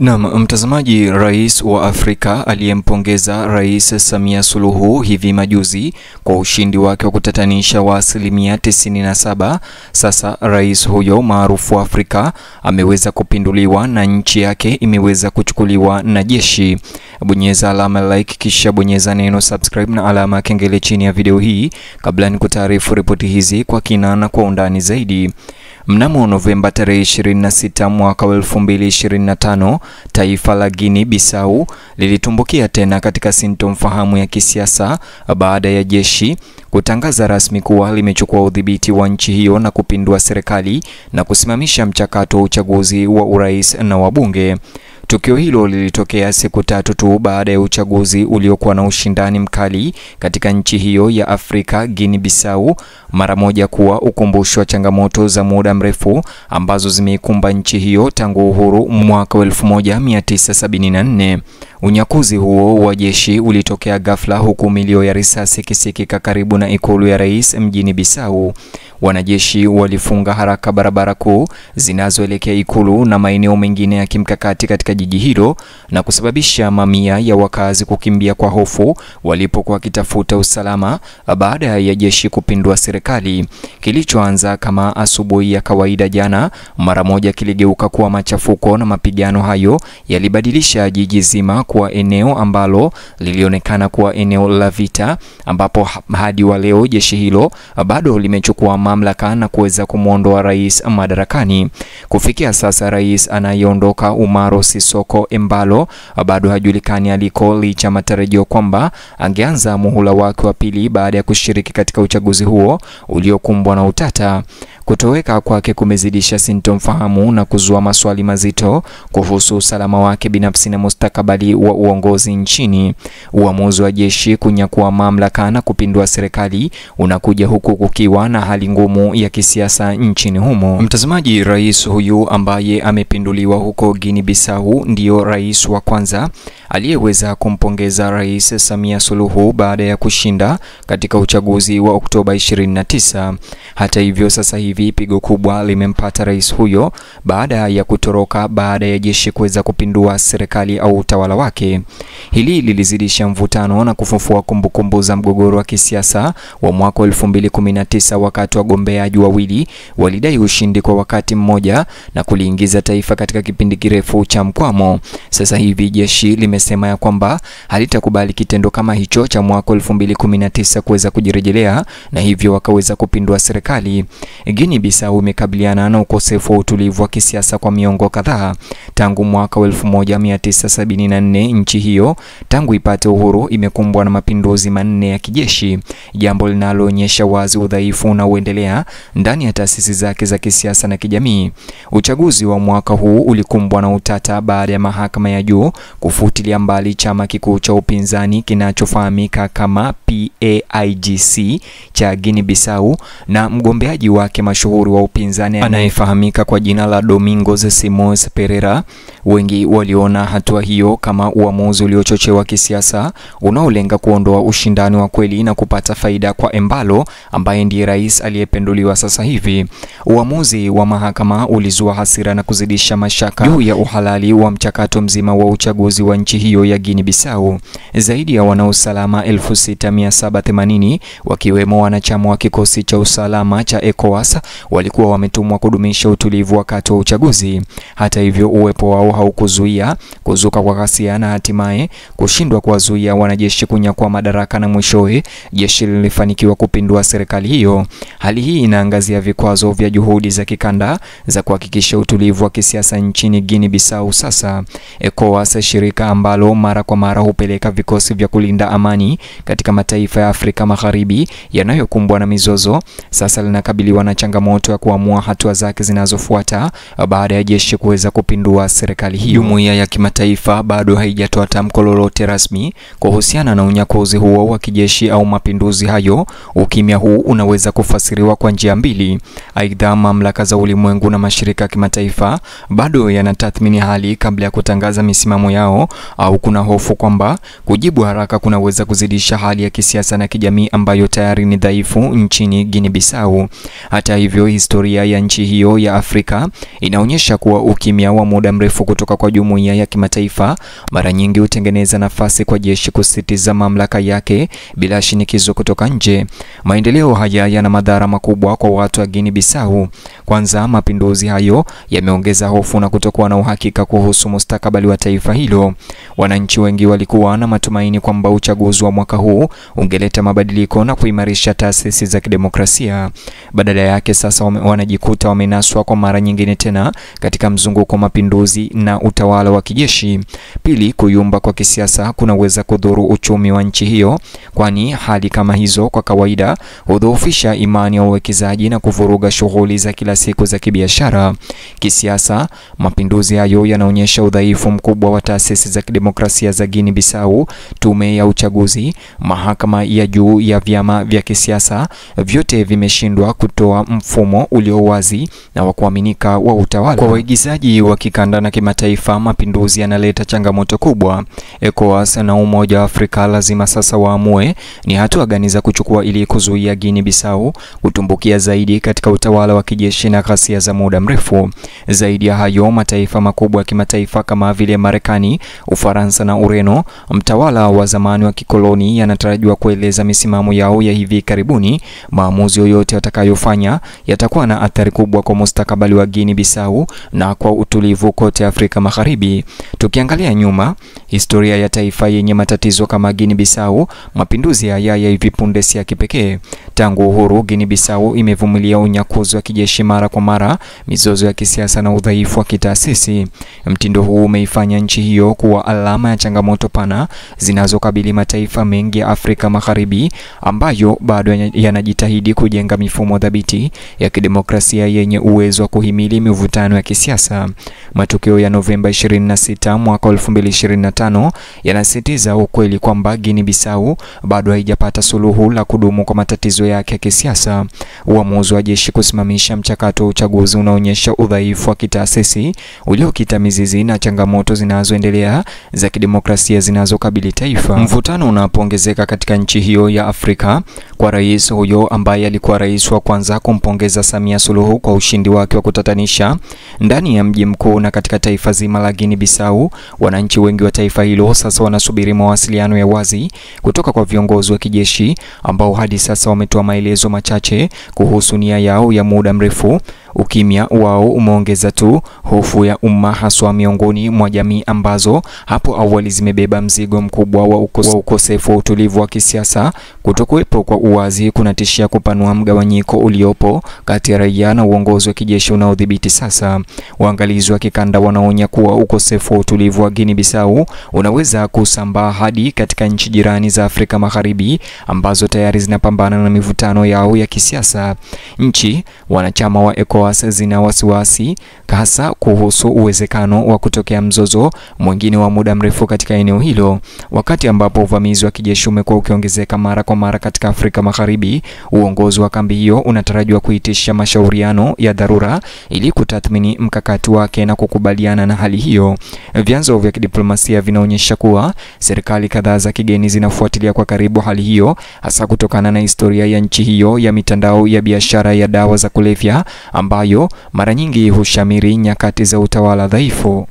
Na mtazamaji, rais wa Afrika aliyempongeza Rais Samia Suluhu hivi majuzi kwa ushindi wake wa kutatanisha wa 97%. Sasa rais huyo maarufu wa Afrika ameweza kupinduliwa na nchi yake imeweza kuchukuliwa na jeshi. Bonyeza alama like kisha bonyeza neno subscribe na alama kengele chini ya video hii kabla nikutaarifu ripoti hizi kwa kina na kwa undani zaidi. Mnamo Novemba tarehe 26 mwaka 2025, taifa la Guinea Bissau lilitumbukia tena katika sintofahamu ya kisiasa baada ya jeshi kutangaza rasmi kuwa limechukua udhibiti wa nchi hiyo na kupindua serikali na kusimamisha mchakato wa uchaguzi wa urais na wabunge. Tukio hilo lilitokea siku tatu tu baada ya uchaguzi uliokuwa na ushindani mkali katika nchi hiyo ya Afrika, Guinea Bissau, mara moja kuwa ukumbusho wa changamoto za muda mrefu ambazo zimeikumba nchi hiyo tangu uhuru mwaka 1974. Unyakuzi huo wa jeshi ulitokea ghafla huku milio ya risasi ikisikika karibu na ikulu ya rais mjini Bissau. Wanajeshi walifunga haraka barabara kuu zinazoelekea ikulu na maeneo mengine ya kimkakati katika jiji hilo na kusababisha mamia ya wakazi kukimbia kwa hofu walipokuwa wakitafuta usalama baada ya jeshi kupindua serikali. Kilichoanza kama asubuhi ya kawaida jana, mara moja kiligeuka kuwa machafuko, na mapigano hayo yalibadilisha jiji zima kuwa eneo ambalo lilionekana kuwa eneo la vita, ambapo hadi wa leo jeshi hilo bado limechukua mamlaka na kuweza kumuondoa rais madarakani. Kufikia sasa rais anayeondoka Umaro Sissoco Embalo bado hajulikani aliko, licha matarajio kwamba angeanza muhula wake wa pili baada ya kushiriki katika uchaguzi huo uliokumbwa na utata. Kutoweka kwake kumezidisha sintofahamu na kuzua maswali mazito kuhusu usalama wake binafsi na mustakabali wa uongozi nchini. Uamuzi wa jeshi kunyakua mamlaka na kupindua serikali unakuja huku kukiwa na hali ngumu ya kisiasa nchini humo. Mtazamaji, rais huyu ambaye amepinduliwa huko Guinea Bissau ndio rais wa kwanza aliyeweza kumpongeza Rais Samia Suluhu baada ya kushinda katika uchaguzi wa Oktoba 29. Hata hivyo, sasa hivi pigo kubwa limempata rais huyo baada ya kutoroka baada ya jeshi kuweza kupindua serikali au utawala wake. Hili lilizidisha mvutano na kufufua kumbukumbu za mgogoro wa kisiasa wa mwaka 2019 wakati wagombeaji wawili walidai ushindi kwa wakati mmoja na kuliingiza taifa katika kipindi kirefu cha mkwamo. Sasa hivi jeshi limesema ya kwamba halitakubali kitendo kama hicho cha mwaka 2019 kuweza kujirejelea, na hivyo wakaweza kupindua serikali. Guinea Bissau imekabiliana na ukosefu wa utulivu wa kisiasa kwa miongo kadhaa. Tangu mwaka 1974 nchi hiyo tangu ipate uhuru imekumbwa na mapinduzi manne ya kijeshi, jambo linaloonyesha wazi udhaifu na uendelea ndani ya taasisi zake za kisiasa na kijamii. Uchaguzi wa mwaka huu ulikumbwa na utata baada ya mahakama ya juu kufutilia mbali chama kikuu cha upinzani kinachofahamika kama PAIGC cha Guinea Bissau na mgombeaji wake mashuhuri wa upinzani anayefahamika kwa jina la Domingos Simões Pereira. Wengi waliona hatua hiyo kama uamuzi uliochochewa kisiasa unaolenga kuondoa ushindani wa kweli na kupata faida kwa Embalo ambaye ndiye rais aliyependuliwa sasa hivi. Uamuzi wa mahakama ulizua hasira na kuzidisha mashaka juu ya uhalali wa mchakato mzima wa uchaguzi wa nchi hiyo ya Guinea Bissau. Zaidi ya wanausalama 6780 wakiwemo wanachama wa kikosi cha usalama cha ECOWAS walikuwa wametumwa kudumisha utulivu wakati wa uchaguzi. Hata hivyo, uwepo wao haukuzuia kuzuka kwa ghasia na hatimaye kushindwa kuwazuia wanajeshi kunyakua madaraka, na mwishowe jeshi lilifanikiwa kupindua serikali hiyo. Hali hii inaangazia vikwazo vya juhudi za kikanda za kuhakikisha utulivu wa kisiasa nchini Guinea Bissau. Sasa ECOWAS, shirika ambalo mara kwa mara hupeleka vikosi vya kulinda amani katika mataifa ya Afrika Magharibi yanayokumbwa na mizozo, sasa linakabiliwa na changamoto ya kuamua hatua zake zinazofuata baada ya jeshi kuweza kupindua serikali hiyo. Jumuiya ya kimataifa bado haijatoa tamko lolote rasmi kuhusiana na unyakuzi huo wa kijeshi au mapinduzi hayo. Ukimya huu unaweza kufasiriwa kwa njia mbili. Aidha, mamlaka za ulimwengu na mashirika ya kimataifa bado yanatathmini hali kabla ya kutangaza misimamo yao, au kuna hofu kwamba kujibu haraka kunaweza kuzidisha hali ya kisiasa na kijamii ambayo tayari ni dhaifu nchini Guinea Bissau. Hata hivyo, historia ya nchi hiyo ya Afrika inaonyesha kuwa ukimya wa muda mrefu kutoka kwa jumuiya ya kimataifa mara nyingi hutengeneza nafasi kwa jeshi kusisitiza mamlaka yake bila shinikizo kutoka nje. Maendeleo haya yana madhara makubwa kwa watu wa Guinea Bissau. Kwanza, mapinduzi hayo yameongeza hofu na kutokuwa na uhakika kuhusu mustakabali wa taifa hilo. Wananchi wengi walikuwa na matumaini kwamba uchaguzi wa mwaka huu ungeleta mabadiliko na kuimarisha taasisi za kidemokrasia. Badala yake sasa wanajikuta wamenaswa kwa mara nyingine tena katika mzunguko wa mapinduzi na utawala wa kijeshi. Pili, kuyumba kwa kisiasa kunaweza kudhuru uchumi wa nchi hiyo, kwani hali kama hizo kwa kawaida hudhoofisha imani ya uwekezaji na kuvuruga shughuli za kila siku za kibiashara. Kisiasa, mapinduzi hayo yanaonyesha udhaifu mkubwa wa taasisi za kidemokrasia za Guinea Bissau. Tume ya uchaguzi, mahakama ya juu ya vyama vya kisiasa, vyote vimeshindwa kutoa mfumo ulio wazi na wa kuaminika wa utawala. Kwa waigizaji wa kikanda na kimataifa, mapinduzi yanaleta changamoto kubwa. ECOWAS na Umoja wa Afrika lazima sasa waamue ni hatua gani za kuchukua ili kuzuia Guinea Bissau kutumbukia zaidi katika utawala wa kijeshi na ghasia za muda mrefu. Zaidi ya hayo, mataifa makubwa ya kimataifa kama vile Marekani, Ufaransa na Ureno, mtawala wa zamani wa kikoloni, yanatarajiwa kueleza misimamo yao ya hivi karibuni. Maamuzi yoyote watakayofanya yatakuwa na athari kubwa kwa mustakabali wa Guinea Bissau na kwa utulivu kote Afrika Magharibi. Tukiangalia nyuma, historia ya taifa yenye matatizo kama Guinea Bissau, mapinduzi haya ya hivi punde si ya kipekee. Tangu uhuru, Guinea Bissau imevumilia unyakuzi wa kijeshi mara kwa mara, mizozo ya kisiasa na udhaifu wa kitaasisi. Mtindo huu umeifanya nchi hiyo kuwa alama ya changamoto pana zinazokabili mataifa mengi ya Afrika Magharibi ambayo bado yanajitahidi kujenga mifumo thabiti ya kidemokrasia yenye uwezo wa kuhimili mivutano ya kisiasa. Matokeo ya Novemba 26 mwaka 2025 yanasisitiza ukweli kwamba Guinea Bissau bado haijapata suluhu la kudumu kwa matatizo yake ya kisiasa. Uamuzi wa jeshi kusimamisha mchakato wa uchaguzi unaonyesha udhaifu wa kitaasisi uliokita mizizi na changamoto zinazoendelea za kidemokrasia zinazokabili taifa. Mvutano unapoongezeka katika nchi hiyo ya Afrika kwa rais huyo ambaye alikuwa rais wa kwanza kumpongeza Samia Suluhu kwa ushindi wake wa kutatanisha ndani ya mji mkuu na katika taifa zima la Guinea Bissau. Wananchi wengi wa taifa hilo sasa wanasubiri mawasiliano ya wazi kutoka kwa viongozi wa kijeshi ambao hadi sasa wametoa maelezo machache kuhusu nia yao ya muda mrefu. Ukimya wao umeongeza tu hofu ya umma, haswa miongoni mwa jamii ambazo hapo awali zimebeba mzigo mkubwa wa ukosefu wa utulivu wa kisiasa. Kutokuwepo kwa uwazi kunatishia kupanua mgawanyiko uliopo kati ya raia na uongozi wa kijeshi unaodhibiti sasa. Waangalizi wa kikanda wanaonya kuwa ukosefu wa utulivu wa Guinea Bissau unaweza kusambaa hadi katika nchi jirani za Afrika Magharibi ambazo tayari zinapambana na mivutano yao ya kisiasa. Nchi wanachama wa ECOWAS zina wasiwasi hasa kuhusu uwezekano wa kutokea mzozo mwingine wa muda mrefu katika eneo hilo. Wakati ambapo uvamizi wa kijeshi umekuwa ukiongezeka mara kwa mara katika Afrika Magharibi, uongozi wa kambi hiyo unatarajiwa kuitisha mashauriano ya dharura ili kutathmini mkakati wake na kukubaliana na hali hiyo. Vyanzo vya kidiplomasia vinaonyesha kuwa serikali kadhaa za kigeni zinafuatilia kwa karibu hali hiyo, hasa kutokana na historia ya nchi hiyo ya mitandao ya biashara ya dawa za kulevya ambayo mara nyingi hushamiri nyakati za utawala dhaifu.